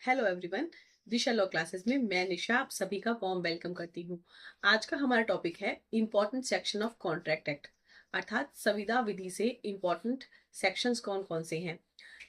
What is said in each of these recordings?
Hello everyone. Disha law classes में मैं निशा आप सभी का वार्म वेलकम करती हूँ। आज का हमारा टॉपिक है important section of contract act, अर्थात संविदा विधि से इम्पोर्टेंट सेक्शंस कौन कौन से हैं।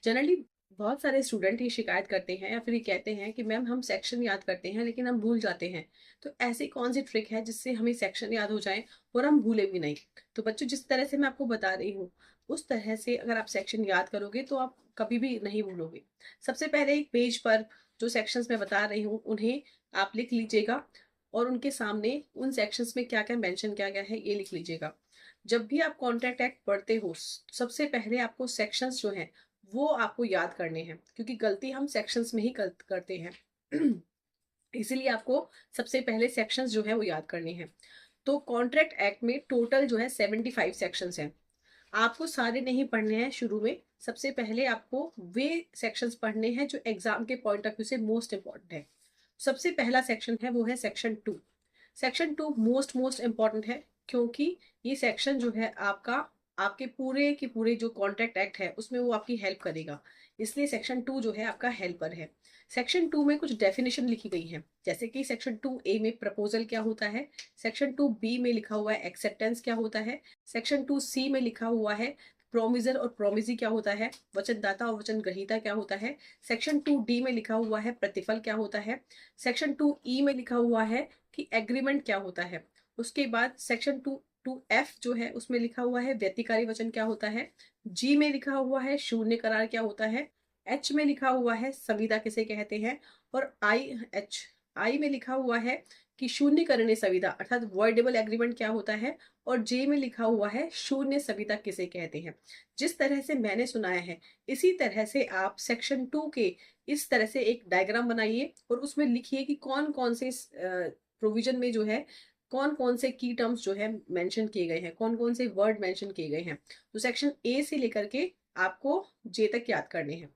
जनरली बहुत सारे स्टूडेंट ये शिकायत करते हैं या फिर ये कहते हैं कि मैम हम सेक्शन याद करते हैं लेकिन हम भूल जाते हैं। तो ऐसी कौन सी ट्रिक है जिससे हमें सेक्शन याद हो जाए और हम भूले भी नहीं। तो बच्चों, जिस तरह से मैं आपको बता रही हूँ उस तरह से अगर आप सेक्शन याद करोगे तो आप कभी भी नहीं भूलोगे। सबसे पहले एक पेज पर जो सेक्शंस मैं बता रही हूँ उन्हें आप लिख लीजिएगा और उनके सामने उन सेक्शंस में क्या क्या मेंशन किया गया है ये लिख लीजिएगा। जब भी आप कॉन्ट्रैक्ट एक्ट पढ़ते हो सबसे पहले आपको सेक्शंस जो हैं वो आपको याद करने हैं, क्योंकि गलती हम सेक्शंस में ही करते हैं। इसीलिए आपको सबसे पहले सेक्शंस जो है वो याद करने हैं। तो कॉन्ट्रैक्ट एक्ट में टोटल जो है 75 सेक्शंस हैं। आपको सारे नहीं पढ़ने हैं शुरू में। सबसे पहले आपको वे सेक्शंस पढ़ने हैं जो एग्जाम के पॉइंट ऑफ व्यू से मोस्ट इंपॉर्टेंट है। सबसे पहला सेक्शन है वो है section 2। Section 2 most most important है, क्योंकि ये सेक्शन जो है आपका आपके पूरे के पूरे जो कॉन्ट्रैक्ट एक्ट है उसमें वो आपकी हेल्प करेगा। इसलिए सेक्शन 2 जो है आपका हेल्पर है। सेक्शन 2 में कुछ डेफिनेशन लिखी गई है, जैसे कि सेक्शन 2A में प्रपोजल क्या होता है, सेक्शन 2B में लिखा हुआ है एक्सेप्टेंस क्या होता है, सेक्शन 2C में लिखा हुआ है प्रोमिजर और प्रोमिजी क्या होता है, वचनदाता और वचन ग्रहीता क्या होता है, सेक्शन 2D में लिखा हुआ है प्रतिफल क्या होता है, सेक्शन 2E में लिखा हुआ है कि एग्रीमेंट क्या होता है। उसके बाद सेक्शन 2F जो है उसमें लिखा हुआ है व्यतिकारी वचन क्या होता है, G में लिखा हुआ है शून्य करार क्या होता है, H में लिखा हुआ है संविदा किसे कहते हैं, और आई में लिखा हुआ है कि शून्य करने संविदा अर्थात वॉइडेबल एग्रीमेंट क्या होता है, और जे में लिखा हुआ है शून्य संविदा किसे कहते हैं। जिस तरह से मैंने सुनाया है इसी तरह से आप सेक्शन 2 के इस तरह से एक डायग्राम बनाइए और उसमें लिखिए कि कौन कौन से प्रोविजन में जो है कौन कौन से की टर्म्स जो है मेंशन किए गए हैं, कौन कौन से वर्ड मेंशन किए गए हैं। तो सेक्शन ए से लेकर के आपको जे तक याद करने हैं।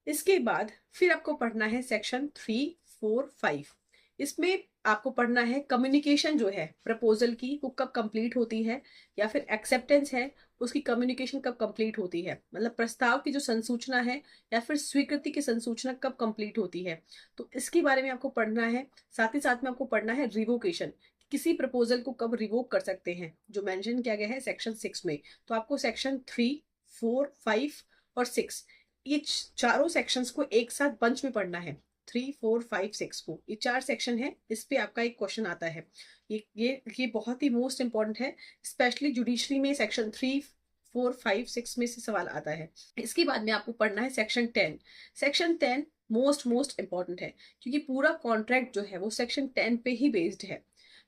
इसके बाद फिर आपको पढ़ना है सेक्शन 3, 4, 5। इसमें आपको पढ़ना है कम्युनिकेशन जो है प्रपोजल की वो कब कंप्लीट होती है, या फिर एक्सेप्टेंस है उसकी कम्युनिकेशन कब कंप्लीट होती है, मतलब प्रस्ताव की जो संसूचना है या फिर स्वीकृति की संसूचना कब कंप्लीट होती है। तो इसके बारे में आपको पढ़ना है। साथ ही साथ में आपको पढ़ना है रिवोकेशन, किसी प्रपोजल को कब रिवोक कर सकते हैं, जो मेंशन किया गया है सेक्शन 6 में। तो आपको सेक्शन 3, 4, 5 और 6 ये चारों सेक्शंस को एक साथ बंच में पढ़ना है। 3, 4, 5, 6 को ये 4 सेक्शन है, इस पे आपका एक क्वेश्चन आता है। ये बहुत ही मोस्ट इंपॉर्टेंट है, स्पेशली जुडिशरी में सेक्शन 3, 4, 5, 6 में से सवाल आता है। इसके बाद में आपको पढ़ना है section 10। Section 10 most most important है, क्योंकि पूरा कॉन्ट्रैक्ट जो है वो सेक्शन 10 पे ही बेस्ड है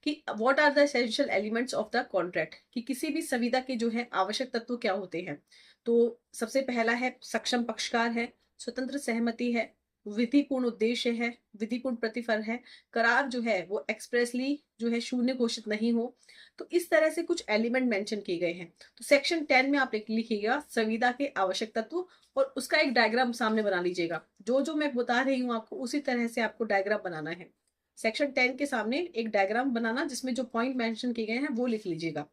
कि what are the essential elements of the contract, कि किसी भी संविदा के जो है आवश्यक तत्व क्या होते हैं। तो सबसे पहला है सक्षम पक्षकार है, स्वतंत्र सहमति है, विधिपूर्ण उद्देश्य है, विधिपूर्ण प्रतिफल है, करार जो है वो एक्सप्रेसली जो है शून्य घोषित नहीं हो। तो इस तरह से कुछ एलिमेंट मेंशन किए गए हैं। तो सेक्शन 10 में आप लिखिएगा संविदा के आवश्यक तत्व और उसका एक डायग्राम सामने बना लीजिएगा। जो जो मैं बता रही हूँ आपको उसी तरह से आपको डायग्राम बनाना है। सेक्शन 10 के सामने एक डायग्राम बनाना जिसमें जो पॉइंट मेंशन किए गए हैं वो लिख लीजिएगा।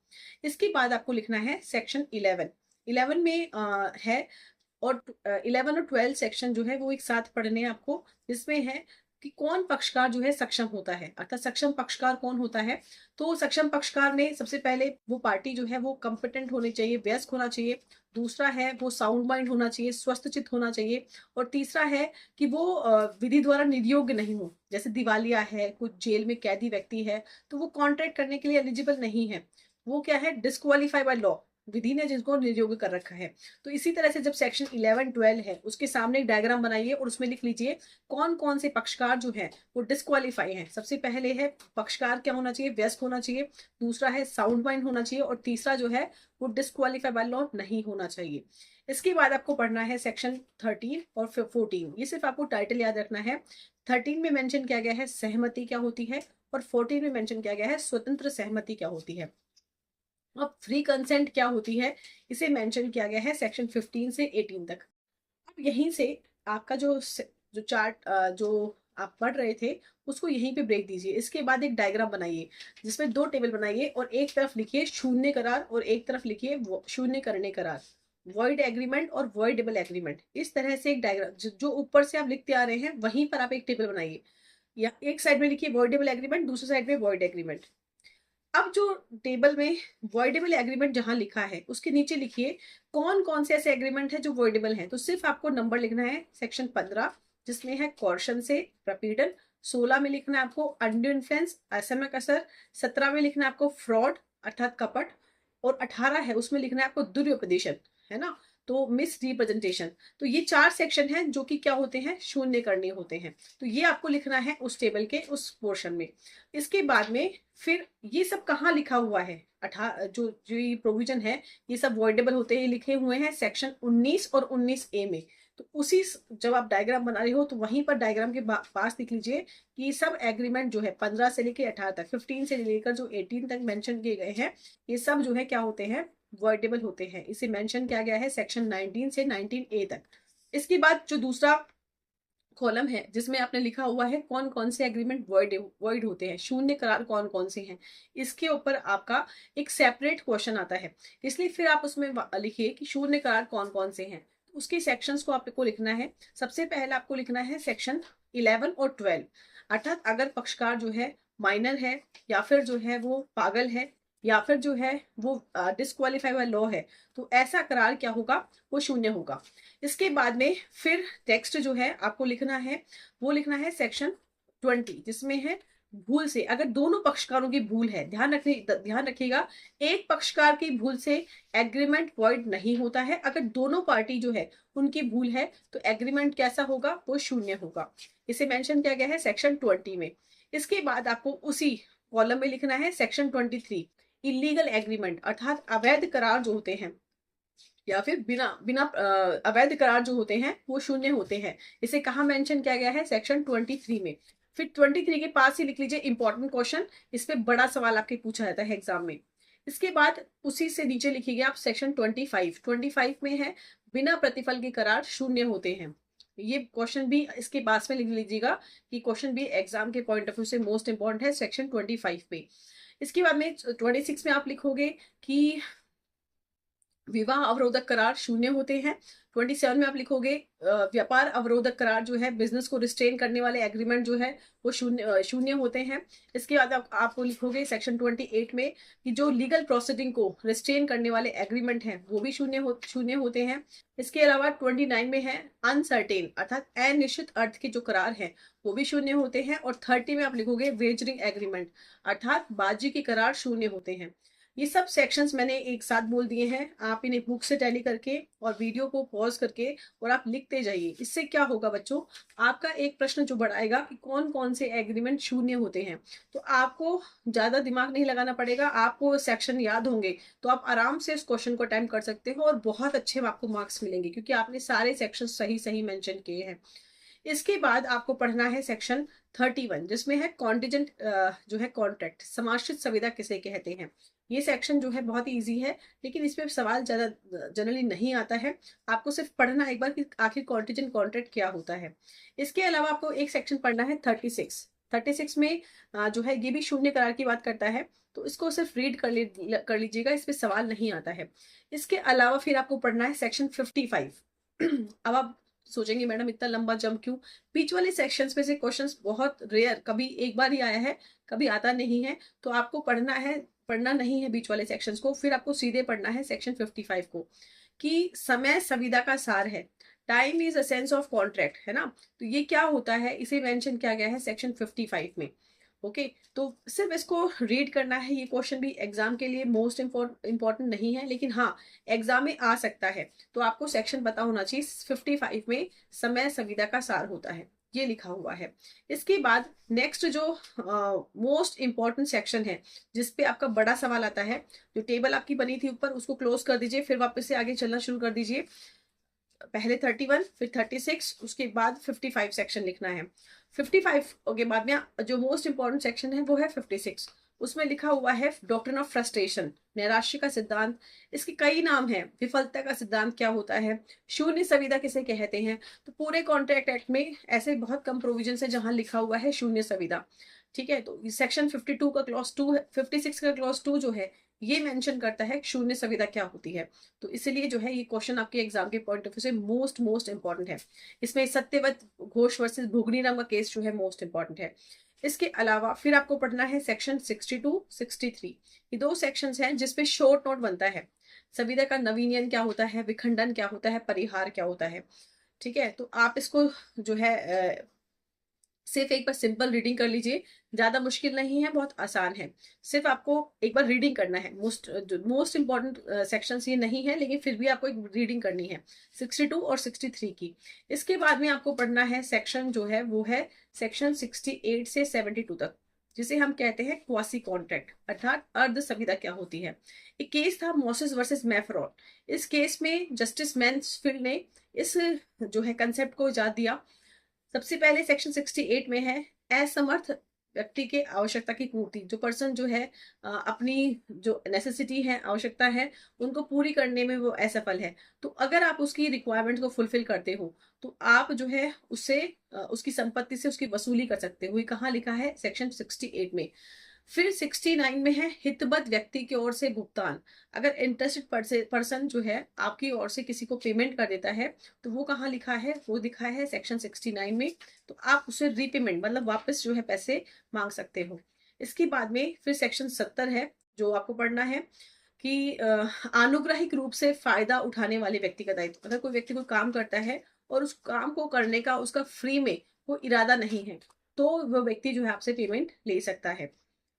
इसके बाद आपको लिखना है सेक्शन 11। 11 में है, और 11 और 12 सेक्शन जो है वो एक साथ पढ़ने हैं आपको। इसमें है कि कौन पक्षकार जो है सक्षम होता है, अर्थात सक्षम पक्षकार कौन होता है। तो सक्षम पक्षकार में सबसे पहले वो पार्टी जो है वो कॉम्पिटेंट होनी चाहिए, वयस्क होना चाहिए। दूसरा है वो साउंड माइंड होना चाहिए, स्वस्थ चित्त होना चाहिए। और तीसरा है कि वो विधि द्वारा नियोग्य नहीं हो, जैसे दिवालिया है, कुछ जेल में कैदी व्यक्ति है तो वो कॉन्ट्रैक्ट करने के लिए एलिजिबल नहीं है। वो क्या है, डिस्क्वालीफाई बाय लॉ, विधि ने जिसको नियोग्य कर रखा है। तो इसी तरह से जब सेक्शन 11, 12 है उसके सामने एक डायग्राम बनाइए और उसमें लिख लीजिए कौन कौन से पक्षकार जो है वो डिस्क्वालीफाई हैं। सबसे पहले है पक्षकार क्या होना चाहिए, व्यस्क होना चाहिए। दूसरा है साउंड माइंड होना चाहिए, और तीसरा जो है वो डिस्क्वालीफाई बाय लॉ नहीं होना चाहिए। इसके बाद आपको पढ़ना है सेक्शन 13 और 14। ये सिर्फ आपको टाइटल याद रखना है। 13 में मेंशन किया गया है सहमति क्या होती है, और 14 में मेंशन किया गया है स्वतंत्र सहमति क्या होती है। अब फ्री कंसेंट क्या होती है इसे मेंशन किया गया है सेक्शन 15 से 18 तक। अब यहीं से आपका जो चार्ट जो आप पढ़ रहे थे उसको यहीं पे ब्रेक दीजिए। इसके बाद एक डायग्राम बनाइए जिसमें दो टेबल बनाइए और एक तरफ लिखिए शून्य करार और एक तरफ लिखिए शून्य करने करार। वॉइड एग्रीमेंट और वॉइडेबल एग्रीमेंट, इस तरह से एक डायग्राम जो ऊपर से आप लिखते आ रहे हैं वहीं पर आप एक टेबल बनाइए, या एक साइड में लिखिए वॉइडेबल एग्रीमेंट, दूसरी साइड में वॉइड एग्रीमेंट। अब जो टेबल में वॉइडेबल एग्रीमेंट जहां लिखा है उसके नीचे लिखिए कौन कौन से ऐसे एग्रीमेंट है जो वॉइडेबल है। तो सिर्फ आपको नंबर लिखना है सेक्शन 15 जिसमें है कॉर्शन से प्रपीड़न, 16 में लिखना है आपको अंडू इन्फ्लुएंस असमक असर, 17 में लिखना है आपको फ्रॉड अर्थात कपट, और 18 है उसमें लिखना है आपको दुरुपदेशन, है ना, तो मिस रिप्रेजेंटेशन। तो ये 4 सेक्शन हैं जो कि क्या होते हैं, शून्य करने होते हैं। तो ये आपको लिखना है उस टेबल के उस पोर्शन में। इसके बाद में फिर ये सब कहाँ लिखा हुआ है, जो जो ये प्रोविजन है ये सब वॉइडेबल होते हैं, लिखे हुए हैं सेक्शन 19 और 19A में। तो उसी जब आप डायग्राम बना रहे हो तो वहीं पर डायग्राम के पास लिख लीजिए कि सब एग्रीमेंट जो है 15 से लेकर 18 तक, 15 से लेकर जो 18 तक मेंशन किए गए हैं, ये सब जो है क्या होते हैं, वॉइडेबल होते हैं। इसे मेंशन किया गया है सेक्शन 19 से 19A तक। इसके बाद जो दूसरा कॉलम है जिसमें आपने लिखा हुआ है कौन कौन से एग्रीमेंट वॉइड होते हैं, शून्य करार कौन कौन से हैं, इसके ऊपर आपका एक सेपरेट क्वेश्चन आता है। इसलिए फिर आप उसमें लिखिए कि शून्य करार कौन कौन से हैं। उसके सेक्शंस को आपको लिखना है। सबसे पहले आपको लिखना है सेक्शन 11 और 12, अर्थात अगर पक्षकार जो है माइनर है, या फिर जो है वो पागल है, या फिर जो है वो डिस्क्वालीफाई हुआ लॉ है, तो ऐसा करार क्या होगा, वो शून्य होगा। इसके बाद में फिर टेक्स्ट जो है आपको लिखना है, वो लिखना है सेक्शन 20 जिसमें है भूल से, अगर दोनों पक्षकारों की भूल है, ध्यान रखिएगा, एक पक्षकार की भूल से एग्रीमेंट वॉइड नहीं होता है। अगर दोनों पार्टी जो है उनकी भूल है तो एग्रीमेंट कैसा होगा, वो शून्य होगा। इसे मेंशन किया गया है सेक्शन 20 में। इसके बाद आपको उसी कॉलम में लिखना है सेक्शन 23 इलीगल एग्रीमेंट, अर्थात अवैध करार जो होते हैं, या फिर बिना बिना अवैध करार जो होते हैं वो शून्य होते हैं। इसे कहाँ मेंशन किया गया है, सेक्शन 23 में। फिर 23 के पास ही लिख लीजिए इंपॉर्टेंट क्वेश्चन, इस पे बड़ा सवाल आपके पूछा जाता है एग्जाम में। इसके बाद उसी से नीचे लिखिए आप सेक्शन 25 में है बिना प्रतिफल के करार शून्य होते हैं। ये क्वेश्चन भी इसके पास में लिख लीजिएगा कि क्वेश्चन भी एग्जाम के पॉइंट ऑफ व्यू से मोस्ट इंपॉर्टेंट है सेक्शन 25 पे। इसके बाद में 26 में आप लिखोगे कि विवाह अवरोधक करार शून्य होते हैं। 27 में आप लिखोगे व्यापार अवरोधक करार जो है, बिजनेस को रिस्ट्रेन करने वाले एग्रीमेंट जो है वो शून्य होते हैं। इसके बाद आपको लिखोगे सेक्शन 28 में कि जो लीगल प्रोसीडिंग को रिस्ट्रेन करने वाले एग्रीमेंट हैं वो भी शून्य होते हैं। इसके अलावा 29 में है अनसर्टेन अर्थात अनिश्चित अर्थ के जो करार हैं वो भी शून्य होते हैं। और 30 में आप लिखोगे वेजरिंग एग्रीमेंट अर्थात बाजी के करार शून्य होते हैं। ये सब सेक्शंस मैंने एक साथ बोल दिए हैं, आप इन्हें बुक से टैली करके और वीडियो को पॉज करके और आप लिखते जाइए। इससे क्या होगा बच्चों, आपका एक प्रश्न जो बढ़ाएगा कि कौन कौन से एग्रीमेंट शून्य होते हैं, तो आपको ज्यादा दिमाग नहीं लगाना पड़ेगा, आपको सेक्शन याद होंगे तो आप आराम से इस क्वेश्चन को अटेम्प्ट कर सकते हो और बहुत अच्छे आपको मार्क्स मिलेंगे क्योंकि आपने सारे सेक्शन सही सही मेंशन किए हैं। इसके बाद आपको पढ़ना है सेक्शन 31 जिसमें है कॉन्टिजेंट जो है कॉन्ट्रैक्ट, समाश्रित संविदा किसे कहते हैं। ये सेक्शन जो है बहुत ही ईजी है लेकिन इसमें सवाल ज्यादा जनरली नहीं आता है, आपको सिर्फ पढ़ना एक बार कि आखिर कॉन्टिजेंट कॉन्ट्रैक्ट क्या होता है। इसके अलावा आपको एक सेक्शन पढ़ना है 36 में जो है ये भी शून्य करार की बात करता है, तो इसको सिर्फ रीड कर लीजिएगा, इस पे सवाल नहीं आता है। इसके अलावा फिर आपको पढ़ना है सेक्शन 55। अब आप सोचेंगे मैडम इतना लंबा जंप क्यों, बीच वाले सेक्शंस में से क्वेश्चंस बहुत रेयर, कभी एक बार ही आया है, कभी आता नहीं है, तो आपको पढ़ना नहीं है बीच वाले सेक्शंस को, फिर आपको सीधे पढ़ना है सेक्शन 55 को कि समय संविदा का सार है, time is a sense of contract, है ना। तो ये क्या होता है, इसे मेंशन किया गया है सेक्शन 55 में। ओके, तो सिर्फ इसको रीड करना है। ये क्वेश्चन भी एग्जाम के लिए मोस्ट इम्पोर्टेंट नहीं है लेकिन हाँ एग्जाम में आ सकता है, तो आपको सेक्शन पता होना चाहिए। 55 में समय संविदा का सार होता है, ये लिखा हुआ है। इसके बाद नेक्स्ट जो मोस्ट इम्पॉर्टेंट सेक्शन है जिसपे आपका बड़ा सवाल आता है, जो टेबल आपकी बनी थी ऊपर उसको क्लोज कर दीजिए, फिर वापस से आगे चलना शुरू कर दीजिए। पहले 31 फिर 36 उसके बाद 55 सेक्शन लिखना है। 55 के बाद में जो मोस्ट इंपॉर्टेंट सेक्शन है वो है 56, उसमें लिखा हुआ है डॉक्ट्रिन ऑफ फ्रस्ट्रेशन, नैराश्य का सिद्धांत। इसके कई नाम हैं, विफलता का सिद्धांत क्या होता है, शून्य संविदा किसे कहते हैं। तो पूरे कॉन्ट्रैक्ट एक्ट में ऐसे बहुत कम प्रोविजन है जहां लिखा हुआ है शून्य संविदा। ठीक है, तो सेक्शन 52 का क्लॉज 2 56 का क्लॉज 2 जो है ये मेंशन करता है शून्य संविदा क्या होती है। तो इसलिए जो है ये क्वेश्चन आपके एग्जाम के पॉइंट ऑफ व्यू से मोस्ट मोस्ट इंपॉर्टेंट है। इसमें सत्यव्रत घोष वर्सेस भोगनीराम का केस जो है मोस्ट इंपॉर्टेंट है। इसके अलावा फिर आपको पढ़ना है सेक्शन 62, 63। ये दो सेक्शंस हैं जिसपे शॉर्ट नोट बनता है। संविदा का नवीनियन क्या होता है, विखंडन क्या होता है, परिहार क्या होता है। ठीक है, तो आप इसको जो है सिर्फ एक बार सिंपल रीडिंग कर लीजिए। ज्यादा मुश्किल नहीं है, बहुत आसान है। सिर्फ आपको एक बार रीडिंग करना है। मोस्ट इंपॉर्टेंट सेक्शंस ये नहीं है, लेकिन फिर भी आपको एक रीडिंग करनी है 62 और 63 की। इसके बाद में आपको पढ़ना है सेक्शन जो है वो है सेक्शन 68 से 72 तक, जिसे हम कहते हैं क्वासी कॉन्ट्रैक्ट, अर्थात अर्ध संविदा क्या होती है। एक केस था मॉसेस वर्सेस मैफरॉन। इस केस में जस्टिस मैन्सफील्ड ने इस जो है कंसेप्ट को इजाद दिया। सबसे पहले सेक्शन 68 में है असमर्थ व्यक्ति के आवश्यकता की पूर्ति। जो पर्सन जो है अपनी जो नेसेसिटी है, आवश्यकता है, उनको पूरी करने में वो असफल है, तो अगर आप उसकी रिक्वायरमेंट को फुलफिल करते हो तो आप जो है उससे उसकी संपत्ति से उसकी वसूली कर सकते हो। ये कहाँ लिखा है? सेक्शन 68 में। फिर 69 में है हितबद्ध व्यक्ति की ओर से भुगतान। अगर इंटरेस्टेड पर्सन जो है आपकी ओर से किसी को पेमेंट कर देता है, तो वो कहाँ लिखा है? वो दिखा है सेक्शन 69 में। तो आप उसे रीपेमेंट मतलब वापस जो है पैसे मांग सकते हो। इसके बाद में फिर सेक्शन 70 है जो आपको पढ़ना है कि आनुग्रहिक रूप से फायदा उठाने वाले व्यक्ति का दायित्व। अगर कोई व्यक्ति कोई काम करता है और उस काम को करने का उसका फ्री में कोई इरादा नहीं है, तो वो व्यक्ति जो है आपसे पेमेंट ले सकता है।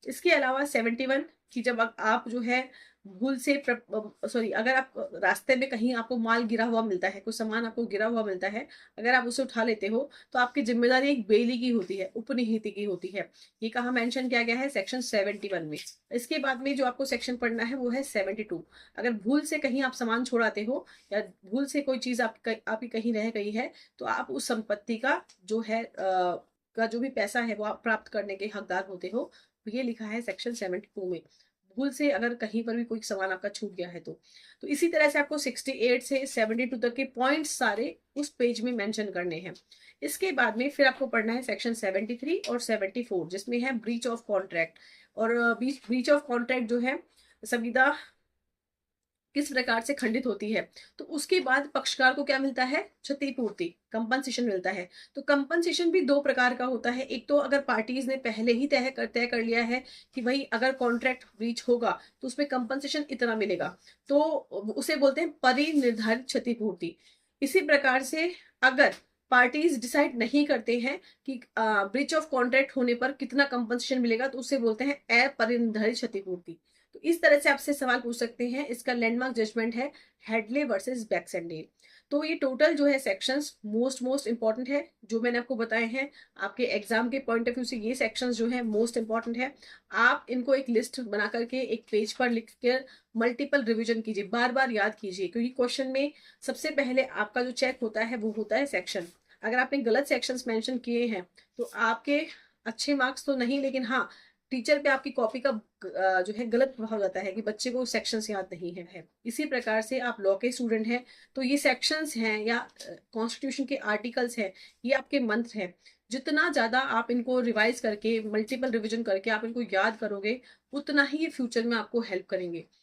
इसके अलावा 71 कि जब आप जो है भूल से सॉरी, अगर आप रास्ते में कहीं आपको माल गिरा हुआ मिलता है, कुछ सामान आपको गिरा हुआ मिलता है, अगर आप उसे उठा लेते हो तो आपकी जिम्मेदारी एक बेली की होती है, उपनिहित की होती है। ये कहाँ मेंशन किया गया है? सेक्शन 71 में। इसके बाद में जो आपको सेक्शन पढ़ना है वो है 72। अगर भूल से कहीं आप सामान छोड़ाते हो या भूल से कोई चीज आपकी कहीं रह गई है, तो आप उस संपत्ति का जो है का जो भी पैसा है वो आप प्राप्त करने के हकदार होते हो। ये लिखा है सेक्शन 72 में। भूल से अगर कहीं पर भी कोई सामान आपका छूट गया है तो इसी तरह से आपको 68 से 72 तक के पॉइंट्स सारे उस पेज में मेंशन करने हैं। इसके बाद में फिर आपको पढ़ना है सेक्शन 73 और 74, जिसमें है ब्रीच ऑफ कॉन्ट्रैक्ट। और ब्रीच ऑफ कॉन्ट्रैक्ट जो है संविदा किस प्रकार से खंडित होती है, तो उसके बाद पक्षकार को क्या मिलता है? क्षतिपूर्ति, कंपनसेशन मिलता है। तो कंपनसेशन भी दो प्रकार का होता है। एक तो अगर पार्टीज ने पहले ही तय कर लिया है कि भाई अगर कॉन्ट्रैक्ट ब्रीच होगा तो उसमें कंपनसेशन इतना मिलेगा, तो उसे बोलते हैं परिनिर्धारित क्षतिपूर्ति। इसी प्रकार से अगर पार्टीज डिसाइड नहीं करते हैं कि ब्रीच ऑफ कॉन्ट्रैक्ट होने पर कितना कंपनसेशन मिलेगा, तो उसे बोलते हैं अपरिनिर्धारित क्षतिपूर्ति। तो इस तरह से आपसे सवाल पूछ सकते हैं। इसका लैंडमार्क जजमेंट है हेडले वर्सेस बैक्सेंडेल। तो ये टोटल जो है सेक्शंस मोस्ट मोस्ट इंपॉर्टेंट है जो मैंने आपको बताए हैं। आपके एग्जाम के पॉइंट ऑफ व्यू से ये सेक्शंस जो है मोस्ट इंपॉर्टेंट है। आप इनको एक लिस्ट बना करके एक पेज पर लिख कर मल्टीपल रिविजन कीजिए, बार बार याद कीजिए, क्योंकि क्वेश्चन में सबसे पहले आपका जो चेक होता है वो होता है सेक्शन। अगर आपने गलत सेक्शंस मेंशन किए हैं तो आपके अच्छे मार्क्स तो नहीं, लेकिन हाँ, टीचर पे आपकी कॉपी का जो है गलत प्रभाव जाता है कि बच्चे को सेक्शंस याद नहीं है। इसी प्रकार से आप लॉ के स्टूडेंट हैं तो ये सेक्शंस हैं या कॉन्स्टिट्यूशन के आर्टिकल्स हैं, ये आपके मंत्र हैं। जितना ज्यादा आप इनको रिवाइज करके मल्टीपल रिवीजन करके आप इनको याद करोगे, उतना ही ये फ्यूचर में आपको हेल्प करेंगे।